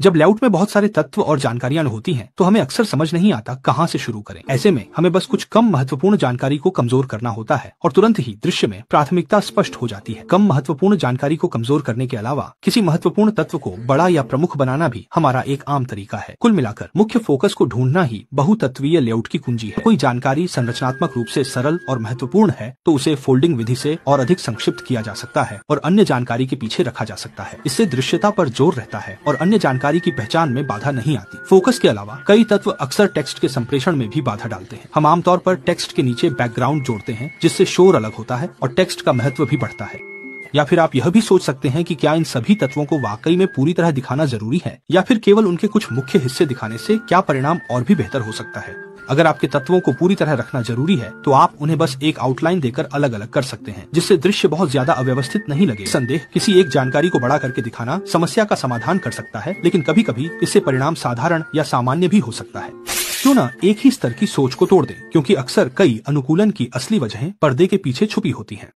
जब लेआउट में बहुत सारे तत्व और जानकारियां होती हैं, तो हमें अक्सर समझ नहीं आता कहां से शुरू करें। ऐसे में हमें बस कुछ कम महत्वपूर्ण जानकारी को कमजोर करना होता है और तुरंत ही दृश्य में प्राथमिकता स्पष्ट हो जाती है। कम महत्वपूर्ण जानकारी को कमजोर करने के अलावा किसी महत्वपूर्ण तत्व को बड़ा या प्रमुख बनाना भी हमारा एक आम तरीका है। कुल मिलाकर मुख्य फोकस को ढूंढना ही बहुतत्वीय लेआउट की कुंजी है। कोई जानकारी संरचनात्मक रूप से सरल और महत्वपूर्ण है तो उसे फोल्डिंग विधि से और अधिक संक्षिप्त किया जा सकता है और अन्य जानकारी के पीछे रखा जा सकता है। इससे दृश्यता पर जोर रहता है और अन्य जानकारी की पहचान में बाधा नहीं आती। फोकस के अलावा कई तत्व अक्सर टेक्स्ट के संप्रेषण में भी बाधा डालते हैं। हम आमतौर पर टेक्स्ट के नीचे बैकग्राउंड जोड़ते हैं जिससे शोर अलग होता है और टेक्स्ट का महत्व भी बढ़ता है। या फिर आप यह भी सोच सकते हैं कि क्या इन सभी तत्वों को वाकई में पूरी तरह दिखाना जरूरी है या फिर केवल उनके कुछ मुख्य हिस्से दिखाने से क्या परिणाम और भी बेहतर हो सकता है। अगर आपके तत्वों को पूरी तरह रखना जरूरी है तो आप उन्हें बस एक आउटलाइन देकर अलग अलग कर सकते हैं जिससे दृश्य बहुत ज्यादा अव्यवस्थित नहीं लगे। संदेह किसी एक जानकारी को बड़ा करके दिखाना समस्या का समाधान कर सकता है, लेकिन कभी कभी इससे परिणाम साधारण या सामान्य भी हो सकता है। क्यों न एक ही स्तर की सोच को तोड़ दें, क्योंकि अक्सर कई अनुकूलन की असली वजहें पर्दे के पीछे छुपी होती हैं।